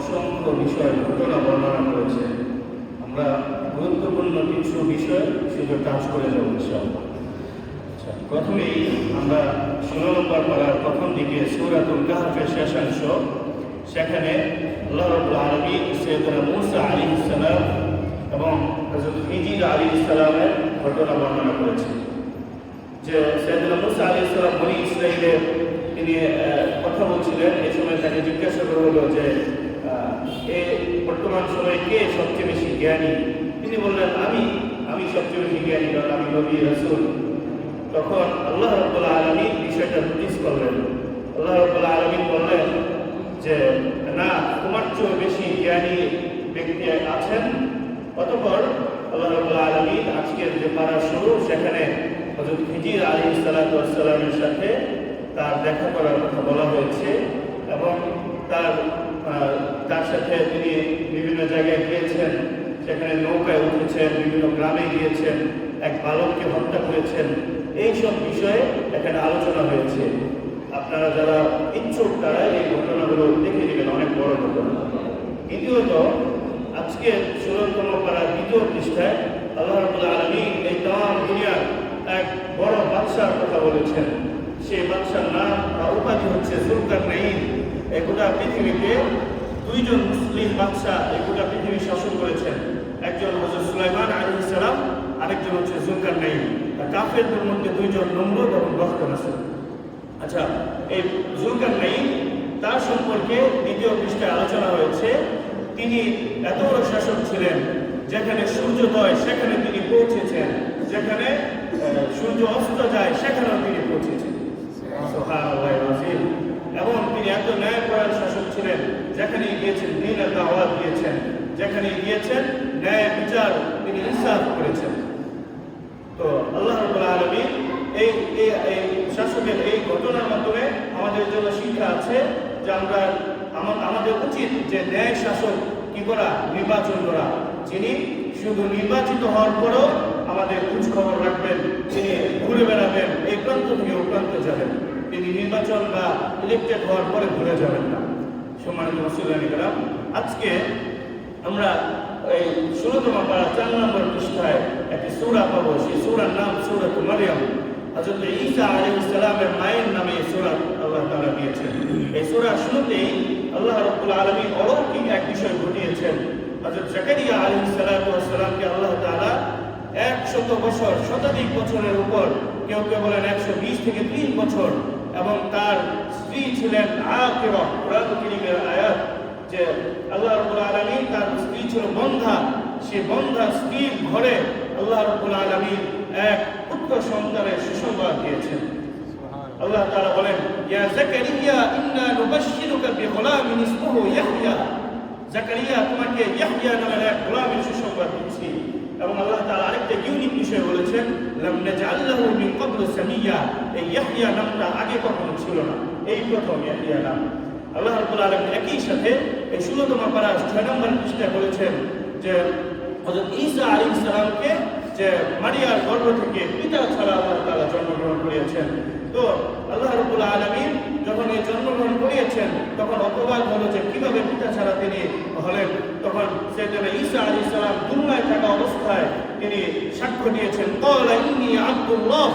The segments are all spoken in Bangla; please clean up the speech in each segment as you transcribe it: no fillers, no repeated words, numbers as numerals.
অসংখ্য বিষয় ঘটনা বর্ণনা করেছেন। আমরা গুরুত্বপূর্ণ কিছু বিষয় শুধু টাচ করে যাব ইনশাআল্লাহ। আচ্ছা, প্রথমেই আমরা 16 নম্বর পারার প্রথম দিকে সূরাতুল কাহফের শেষাংশ, সেখানে আল্লাহ রাব্বুল আলামিন সাইয়েদনা মূসা আলাইহিস সালাম এবং হযরত খিজির আলাইহিস সালামের ঘটনা বর্ণনা করেছেন। যে সাইয়েদনা মূসা আলাইহিস সালাম বনি ইসরাঈলের তিনি কথা বলছিলেন, এই সময় তাকে জিজ্ঞাসা করা হলো যে বর্তমান সময়ে কে সবচেয়ে বেশি জ্ঞানী। তিনি বললেন আমি সবচেয়ে বেশি জ্ঞানী, কারণ আমি নবী রাসূল। তখন আল্লাহ রাব্বুল আলামিন বিষয়টা নোটিস করলেন। আল্লাহ রাব্বুল আলামিন বললেন যে না, তোমার চেয়ে বেশি জ্ঞানী ব্যক্তি আছেন। অতঃপর আল্লাহ রাব্বুল আলামিন আজকের যে পারা শুরু, সেখানে হযরত খিজির আলাইহিস সালাতু ওয়াস সালামের সাথে তার দেখা করার কথা বলা হয়েছে এবং তার সাথে তিনি বিভিন্ন জায়গায় গিয়েছেন, সেখানে নৌকায় উঠেছেন, বিভিন্ন গ্রামে গিয়েছেন, এক বালককে হত্যা করেছেন। এইসব বিষয়ে এখানে আলোচনা হয়েছে। আপনারা যারা ইচ্ছুক তারা এই ঘটনাগুলো দেখে নেবেন, অনেক বড় ঘটনা। দ্বিতীয়ত, আজকে 16তম পারা 2য় পৃষ্ঠায় আল্লাহ রাব্বুল আলামিন এই তাম দুনিয়ার এক বড় বাদশার কথা বলেছেন। সেই বাদশার নাম বা উপাধি হচ্ছে যুলকারনাইন। এই গোটা পৃথিবীতে 2জন মুসলিম বাদশা এই গোটা পৃথিবী শাসন করেছেন। একজন হযরত সুলাইমান আলাইহিস সালাম, আরেকজন হচ্ছে যুলকারনাইন। কাফেরদের মধ্যে 2জন নমরুদ এবং বখতান আছে। আচ্ছা, এই যুলকারনাইন, তার সম্পর্কে 2য় পৃষ্ঠায় আলোচনা হয়েছে। তিনি এত বড় শাসক ছিলেন, যেখানে সূর্যোদয় সেখানে তিনি পৌঁছেছেন, যেখানে সূর্য অস্ত যায় সেখানেও তিনি পৌঁছেছেন। সুবহানাল্লাহ আযীম। এবং তিনি এত ন্যায়পরায়ণ শাসক ছিলেন, যেখানে গিয়েছেন দ্বীনের দাওয়াত দিয়েছেন, যেখানে গিয়েছেন ন্যায় বিচার তিনি ইনসাফ করেছেন। তো আল্লাহ রাব্বুল আলামিন এই শাসকের এই ঘটনার মাধ্যমে আমাদের জন্য শিক্ষা আছে যে আমাদের উচিত যে ন্যায় শাসক কি করা, নির্বাচন করা, যিনি শুধু নির্বাচিত হওয়ার পরেও আমাদের খোঁজ খবর রাখবেন, তিনি ঘুরে বেড়াবেন, এই প্রান্ত থেকে ও প্রান্ত যাবেন, তিনি নির্বাচন বা ইলেক্টেড হওয়ার পরে ঘুরে যাবেন না। সম্মানিত মুসলিম کرام, আজকে আমরা এই 16তম পারা 4 নম্বর পৃষ্ঠায় একটি সূরা পাবো। সেই সূরার নাম সূরাতুল মারইয়াম। হযরত ঈসা আলাইহিস সালামের মায়ের নামে এই সূরা আল্লাহ তাআলা দিয়েছেন। এই সূরার শুরুতেই আল্লাহ রাব্বুল আলামিন অলৌকিক এক বিষয় ঘটিয়েছেন। হযরত জাকারিয়া আলাইহিস সালামকে আল্লাহ তাআলা 100 বছর, শতাধিক বছরের উপর, কেউ কেউ বলেন 120 থেকে 30 বছর, এবং তার স্ত্রী ছিলেন আকিরা। কুরআন কারীমের আয়াত যে আল্লাহ রাব্বুল আলামিন তার স্ত্রী ছিল বন্ধা, সেই বন্ধা স্ত্রীর ঘরে আল্লাহ রাব্বুল আলামিন এক পুত্র সন্তানের সুসংবাদ দিয়েছেন। আল্লাহ তাআলা বলেন, ইয়া জাকারিয়া ইন্না নুবাশশিরুকা বিগুলামিন ইসমুহু ইয়াহইয়া। জাকারিয়া, তোমাকে ইয়াহইয়া নামের এক গোলামের সুসংবাদ দিচ্ছি। এবং আল্লাহ তাআলা আরেকটা ইউনিক বিষয় বলেছেন, লাম নাজআল লাহু মিন ক্বাবলু সামিয়্যা। এই ইয়াহইয়া নামটা আগে কখনো ছিল না, এই প্রথম ইয়াহইয়া নাম। আল্লাহ রাব্বুল আলামিন একই সাথে এই 16তম পারা 6 নম্বর পৃষ্ঠায় বলেছেন যে হযরত ঈসা আলাইহিস সালামকে যে মারিয়ার গর্ভ থেকে পিতা ছাড়া আল্লাহ তাআলা জন্মগ্রহণ করিয়েছেন। তো আল্লাহ রাব্বুল আলামিন যখন এই জন্মগ্রহণ করিয়েছেন, তখন অপবাদ হলো যে কিভাবে পিতা ছাড়া তিনি হলেন। তখন সাইয়েদনা ঈসা আলাইহিস সালাম দুনিয়ায় থাকা অবস্থায় তিনি সাক্ষ্য দিয়েছেন, ক্বালা ইন্নী আব্দুল্লাহ,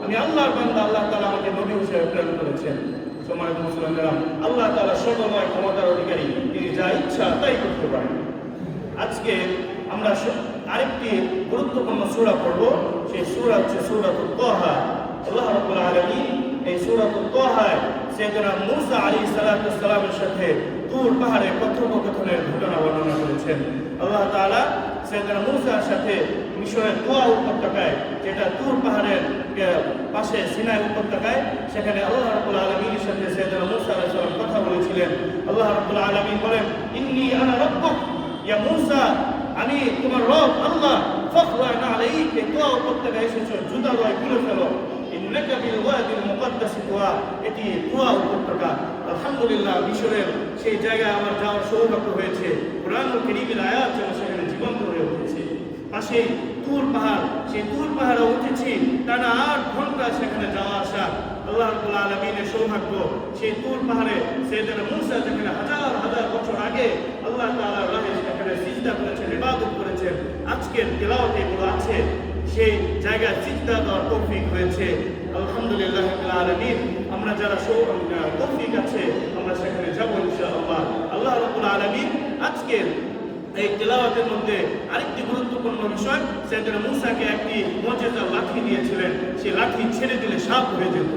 আমি আল্লাহর বান্দা, আল্লাহ তাআলা আমাকে নবী হিসেবে প্রেরণ করেছেন। সম্মানিত মুসলিম, আল্লাহ তাআলা সর্বময় ক্ষমতার অধিকারী, তিনি যা ইচ্ছা তাই করতে পারেন। আজকে আমরা আরেকটি গুরুত্বপূর্ণ সূরা পড়ব। সেই সূরা হচ্ছে সূরাতুত তাহা। আল্লাহ রাব্বুল আলামিন এই সূরাতুত তাহায় সাইয়েদনা মূসা আলাইহিস সালামের সাথে তুর পাহাড়ে কথোপকথনের ঘটনা বর্ণনা করেছেন। আল্লাহ তাআলা সাইয়েদনা মূসার সাথে মিশরের তোয়া উপত্যকায়, যেটা তুর পাহাড়ের পাশে সিনাই উপত্যকায়, সেখানে আল্লাহ রাব্বুল আলামিনের সাথে সাইয়েদনা মূসা আলাইহিস সালাম কথা বলেছিলেন। আল্লাহ রাব্বুল আলামিন বলেন, ইন্নী আনা রাব্বুক ইয়া মূসা, আমি তোমার রব আল্লাহ। ফাখলা'না আলাইক, এই তোয়া উপত্যকায় এসেছো, জুতা লয় খুলে ফেলো। ইন্নাকা বিল ওয়াদিল মুকাদ্দাস তুয়া, এটি তোয়া উপত্যকা। আলহামদুলিল্লাহ, মিশরের সেই জায়গায় আমার যাওয়ার সৌভাগ্য হয়েছে। কুরআনুল কারীমের আয়াত যেন সেখানে জীবন্ত হয়ে উঠেছে। পাশে তুর পাহাড়, সেই তুর পাহাড়ে উঠেছি, টানা 8 ঘন্টা সেখানে যাওয়া আসা। আল্লাহ রাব্বুল আলামিনের সৌভাগ্য, সেই তুর পাহাড়ে সাইয়েদনা মূসা যেখানে হাজার হাজার বছর আগে আল্লাহ তাআলার রাহে সেখানে সিজদা করেছেন, ইবাদত করেছেন। আজকের তেলাওয়াতে এগুলো আছে, সেই জায়গায় সিজদা দেওয়ার তৌফিক হয়েছে। আলহামদুলিল্লাহ রাব্বিল আলামিন। আমরা যারা তৌফিক আছে আমরা সেখানে যাবো ইনশাআল্লাহ। আল্লাহ রাব্বুল আলামিন আজকের এই তেলাওয়াতের মধ্যে আরেকটি গুরুত্বপূর্ণ বিষয়, সাইয়েদনা মূসাকে একটি মুজিজা লাঠি দিয়েছিলেন, সেই লাঠি ছেড়ে দিলে সাপ হয়ে যেত।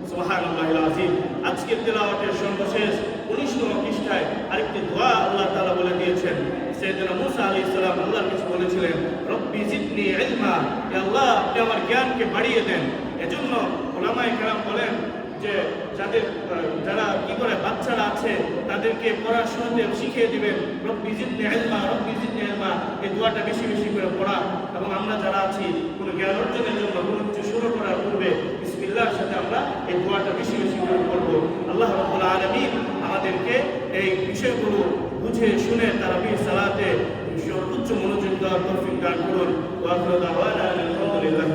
সুবহানাল্লাহিল আযীম। আজকের তেলাওয়াতের সর্বশেষ 19তম পৃষ্ঠায় আরেকটি দোয়া আল্লাহ তাআলা বলে দিয়েছেন। সাইয়েদনা মূসা আলাইহিস সালাম আল্লাহর কাছে বলেছিলেন, রব্বি জিদনি ইলমা, হে আল্লাহ আপনি আমার জ্ঞানকে বাড়িয়ে দেন। এজন্য উলামায়ে কেরাম বলেন যে যারা কি করে বাচ্চারা আছে তাদেরকে পড়াশোনাতে শিখিয়ে দিবেন, রব্বি জিদনি ইলমা, রব্বি জিদনি ইলমা, এই দোয়াটা বেশি বেশি করে পড়া। এবং আমরা যারা আছি কোনো জ্ঞান অর্জনের জন্য কোনো কিছু শুরু করার পূর্বে বিসমিল্লাহর সাথে আমরা এই দোয়াটা বেশি বেশি করে পড়ব। আল্লাহ রাব্বুল আলামিন আমাদেরকে এই বিষয়গুলো বুঝে শুনে তারাবির সালাতে সর্বোচ্চ মনোযোগ দেওয়ার তৌফিক দান করুন। ওয়া আখিরু দাওয়ানা আলহামদুলিল্লাহ।